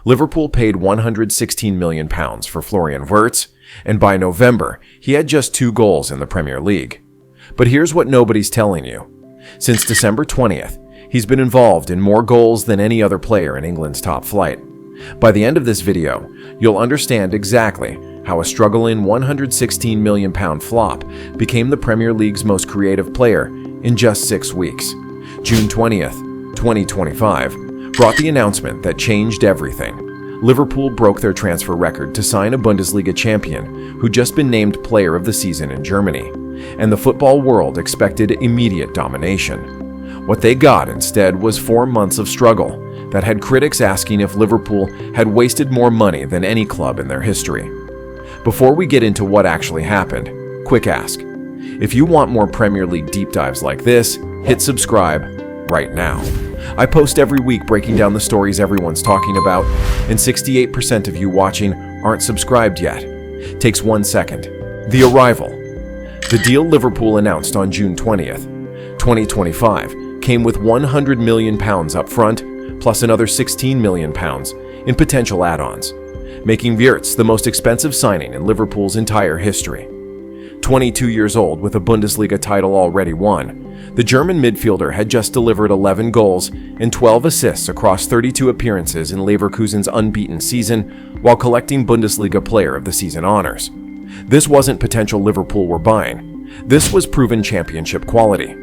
Liverpool paid £116 million for Florian Wirtz, and by November, he had just 2 goals in the Premier League. But here's what nobody's telling you. Since December 20th, he's been involved in more goals than any other player in England's top flight. By the end of this video, you'll understand exactly how a struggling £116 million flop became the Premier League's most creative player in just 6 weeks. June 20th, 2025, brought the announcement that changed everything. Liverpool broke their transfer record to sign a Bundesliga champion who'd just been named Player of the Season in Germany, and the football world expected immediate domination. What they got instead was 4 months of struggle that had critics asking if Liverpool had wasted more money than any club in their history. Before we get into what actually happened, quick ask. If you want more Premier League deep dives like this, hit subscribe right now. I post every week breaking down the stories everyone's talking about, and 68% of you watching aren't subscribed yet. Takes 1 second. The arrival. The deal Liverpool announced on June 20th, 2025 came with £100 million up front, plus another £16 million in potential add-ons, making Wirtz the most expensive signing in Liverpool's entire history. 22 years old with a Bundesliga title already won, the German midfielder had just delivered 11 goals and 12 assists across 32 appearances in Leverkusen's unbeaten season while collecting Bundesliga Player of the Season honors. This wasn't potential Liverpool were buying. This was proven championship quality.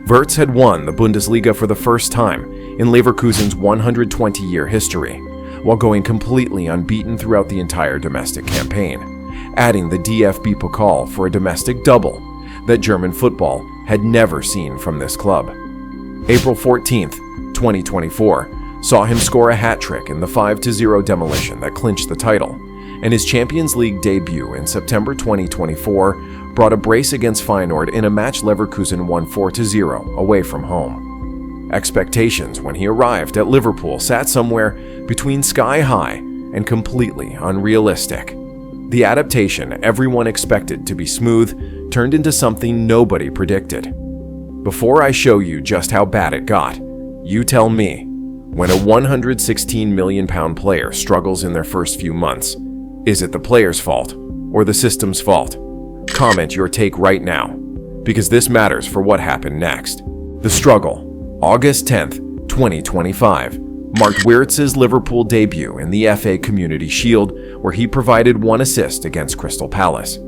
Wirtz had won the Bundesliga for the first time in Leverkusen's 120-year history, while going completely unbeaten throughout the entire domestic campaign, adding the DFB Pokal for a domestic double that German football had never seen from this club. April 14th, 2024, saw him score a hat-trick in the 5-0 demolition that clinched the title, and his Champions League debut in September 2024 brought a brace against Feyenoord in a match Leverkusen won 4-0 away from home. Expectations when he arrived at Liverpool sat somewhere between sky-high and completely unrealistic. The adaptation everyone expected to be smooth turned into something nobody predicted. Before I show you just how bad it got, you tell me, when a £116 million player struggles in their first few months, is it the player's fault or the system's fault? Comment your take right now, because this matters for what happened next. The struggle, August 10th, 2025, marked Wirtz's Liverpool debut in the FA Community Shield, where he provided 1 assist against Crystal Palace.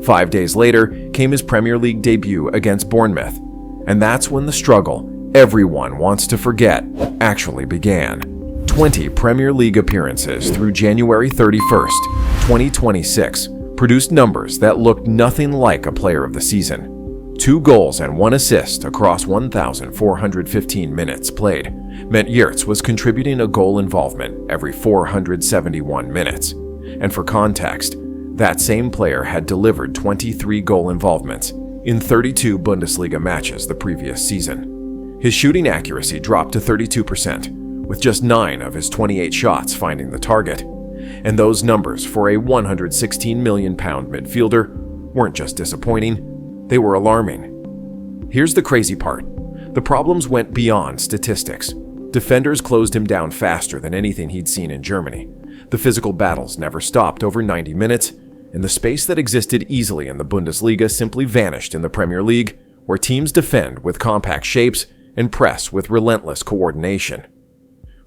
5 days later came his Premier League debut against Bournemouth, and that's when the struggle everyone wants to forget actually began. 20 Premier League appearances through January 31st, 2026 produced numbers that looked nothing like a Player of the Season. 2 goals and 1 assist across 1,415 minutes played meant Wirtz was contributing a goal involvement every 471 minutes. And for context, that same player had delivered 23 goal involvements in 32 Bundesliga matches the previous season. His shooting accuracy dropped to 32%, with just 9 of his 28 shots finding the target. And those numbers for a £116 million midfielder weren't just disappointing, they were alarming. Here's the crazy part. The problems went beyond statistics. Defenders closed him down faster than anything he'd seen in Germany. The physical battles never stopped over 90 minutes, and the space that existed easily in the Bundesliga simply vanished in the Premier League, where teams defend with compact shapes and press with relentless coordination.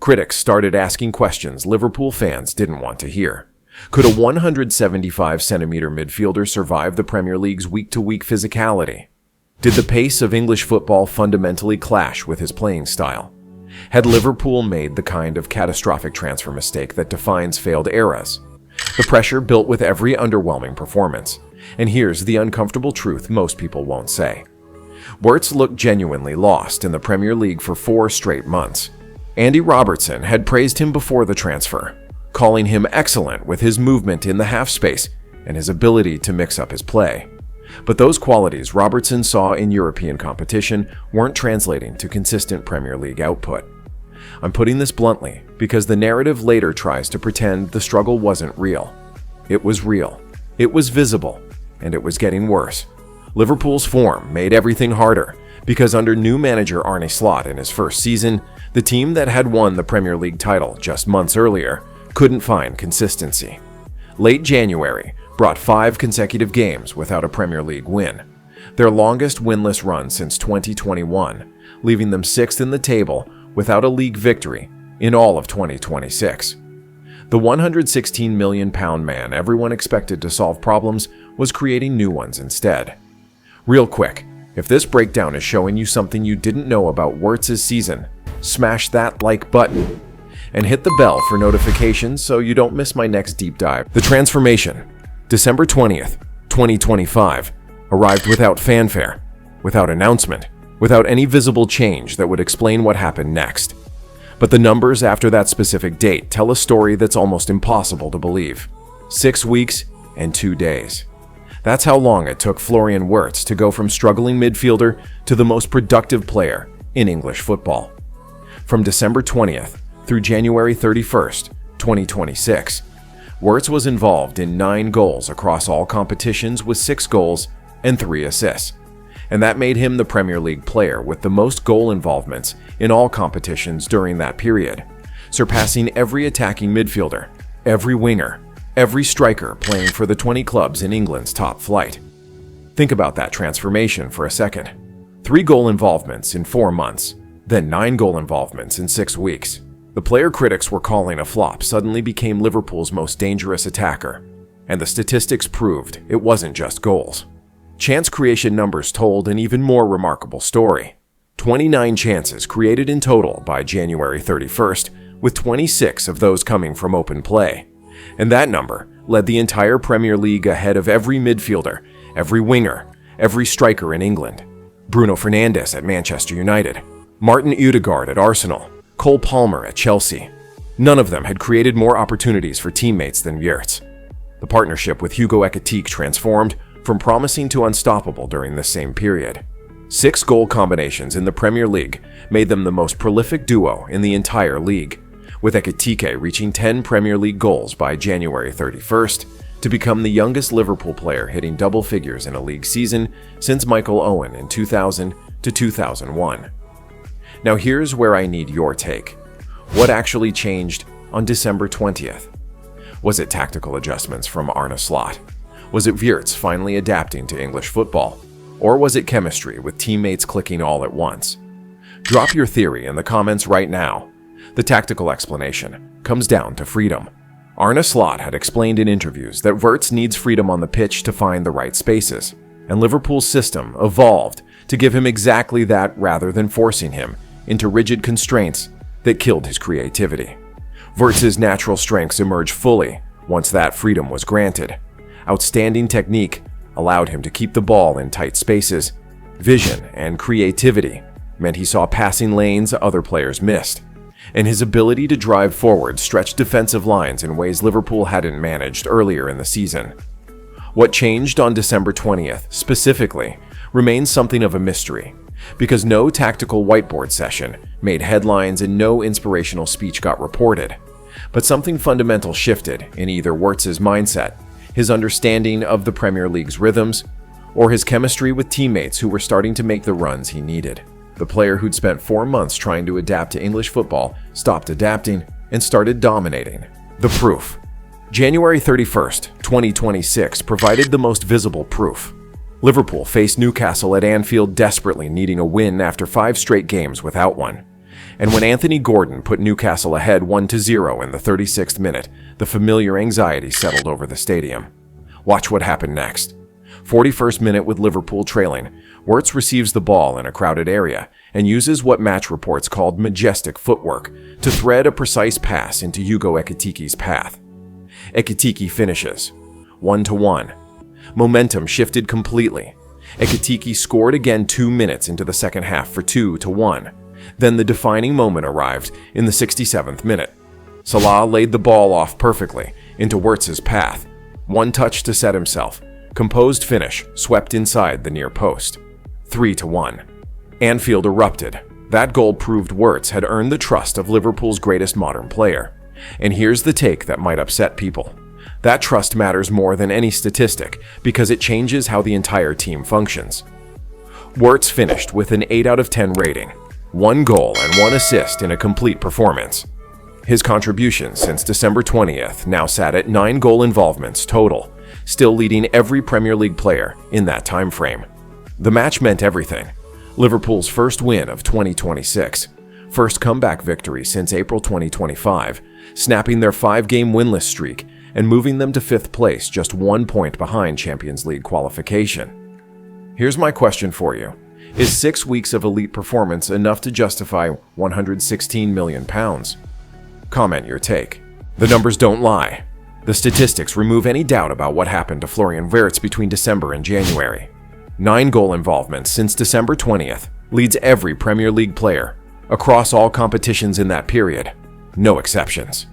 Critics started asking questions Liverpool fans didn't want to hear. Could a 175-centimeter midfielder survive the Premier League's week-to-week physicality? Did the pace of English football fundamentally clash with his playing style? Had Liverpool made the kind of catastrophic transfer mistake that defines failed eras? The pressure built with every underwhelming performance. And here's the uncomfortable truth most people won't say. Wirtz looked genuinely lost in the Premier League for 4 straight months. Andy Robertson had praised him before the transfer, calling him excellent with his movement in the half space and his ability to mix up his play. But those qualities Robertson saw in European competition weren't translating to consistent Premier League output. I'm putting this bluntly because the narrative later tries to pretend the struggle wasn't real. It was real, it was visible, and it was getting worse. Liverpool's form made everything harder because under new manager Arne Slot in his first season, the team that had won the Premier League title just months earlier couldn't find consistency. Late January brought 5 consecutive games without a Premier League win, their longest winless run since 2021, leaving them 6th in the table without a league victory in all of 2026. The £116 million man everyone expected to solve problems was creating new ones instead. Real quick, if this breakdown is showing you something you didn't know about Wirtz's season, smash that like button and hit the bell for notifications so you don't miss my next deep dive. The transformation, December 20th, 2025, arrived without fanfare, without announcement, without any visible change that would explain what happened next. But the numbers after that specific date tell a story that's almost impossible to believe. 6 weeks and 2 days. That's how long it took Florian Wirtz to go from struggling midfielder to the most productive player in English football. From December 20th through January 31st, 2026, Wirtz was involved in 9 goals across all competitions with 6 goals and 3 assists. And that made him the Premier League player with the most goal involvements in all competitions during that period, surpassing every attacking midfielder, every winger, every striker playing for the 20 clubs in England's top flight. Think about that transformation for a second. 3 goal involvements in 4 months, then 9 goal involvements in 6 weeks. The player critics were calling a flop suddenly became Liverpool's most dangerous attacker, and the statistics proved it wasn't just goals. Chance creation numbers told an even more remarkable story. 29 chances created in total by January 31st, with 26 of those coming from open play. And that number led the entire Premier League ahead of every midfielder, every winger, every striker in England. Bruno Fernandes at Manchester United, Martin Ødegaard at Arsenal, Cole Palmer at Chelsea. None of them had created more opportunities for teammates than Wirtz. The partnership with Hugo Ekitike transformed from promising to unstoppable during this same period. 6 goal combinations in the Premier League made them the most prolific duo in the entire league, with Ekitike reaching 10 Premier League goals by January 31st to become the youngest Liverpool player hitting double figures in a league season since Michael Owen in 2000 to 2001. Now here's where I need your take. What actually changed on December 20th? Was it tactical adjustments from Arne Slot? Was it Wirtz finally adapting to English football? Or was it chemistry with teammates clicking all at once? Drop your theory in the comments right now. The tactical explanation comes down to freedom. Arne Slot had explained in interviews that Wirtz needs freedom on the pitch to find the right spaces, and Liverpool's system evolved to give him exactly that rather than forcing him into rigid constraints that killed his creativity. Wirtz's natural strengths emerged fully once that freedom was granted. Outstanding technique allowed him to keep the ball in tight spaces. Vision and creativity meant he saw passing lanes other players missed. And his ability to drive forward stretched defensive lines in ways Liverpool hadn't managed earlier in the season. What changed on December 20th, specifically, remains something of a mystery, because no tactical whiteboard session made headlines and no inspirational speech got reported. But something fundamental shifted in either Wirtz's mindset, his understanding of the Premier League's rhythms, or his chemistry with teammates who were starting to make the runs he needed. The player who'd spent 4 months trying to adapt to English football stopped adapting and started dominating. The proof. January 31st, 2026 provided the most visible proof. Liverpool faced Newcastle at Anfield desperately needing a win after 5 straight games without one. And when Anthony Gordon put Newcastle ahead 1-0 in the 36th minute, the familiar anxiety settled over the stadium. Watch what happened next. 41st minute with Liverpool trailing, Wirtz receives the ball in a crowded area and uses what match reports called majestic footwork to thread a precise pass into Hugo Ekitike's path. Ekitike finishes 1-1. Momentum shifted completely. Ekitike scored again 2 minutes into the second half for 2-1. Then the defining moment arrived in the 67th minute. Salah laid the ball off perfectly into Wirtz's path. 1 touch to set himself. Composed finish, swept inside the near post. 3-1. Anfield erupted. That goal proved Wirtz had earned the trust of Liverpool's greatest modern player. And here's the take that might upset people. That trust matters more than any statistic because it changes how the entire team functions. Wirtz finished with an 8 out of 10 rating. 1 goal and 1 assist in a complete performance. His contributions since December 20th now sat at 9 goal involvements total, still leading every Premier League player in that time frame. The match meant everything. Liverpool's first win of 2026, first comeback victory since April 2025, snapping their 5-game winless streak and moving them to 5th place, just 1 point behind Champions League qualification. Here's my question for you. Is 6 weeks of elite performance enough to justify £116 million? Comment your take. The numbers don't lie. The statistics remove any doubt about what happened to Florian Wirtz between December and January. 9 goal involvements since December 20th leads every Premier League player across all competitions in that period. No exceptions.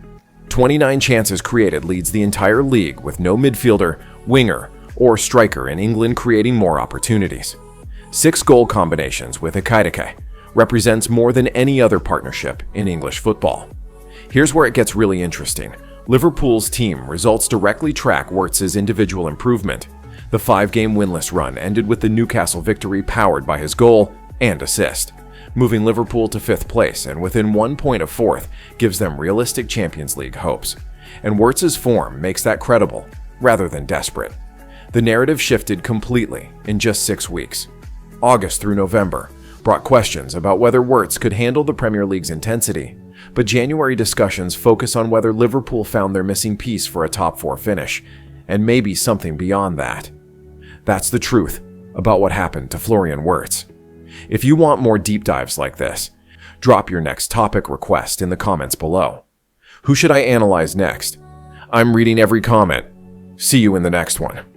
29 chances created leads the entire league, with no midfielder, winger, or striker in England creating more opportunities. 6 goal combinations with Ekitike represents more than any other partnership in English football. Here's where it gets really interesting. Liverpool's team results directly track Wirtz's individual improvement. The 5-game winless run ended with the Newcastle victory powered by his goal and assist, moving Liverpool to 5th place and within 1 point of 4th gives them realistic Champions League hopes. And Wirtz's form makes that credible rather than desperate. The narrative shifted completely in just 6 weeks. August through November brought questions about whether Wirtz could handle the Premier League's intensity, but January discussions focus on whether Liverpool found their missing piece for a top 4 finish, and maybe something beyond that. That's the truth about what happened to Florian Wirtz. If you want more deep dives like this, drop your next topic request in the comments below. Who should I analyze next? I'm reading every comment. See you in the next one.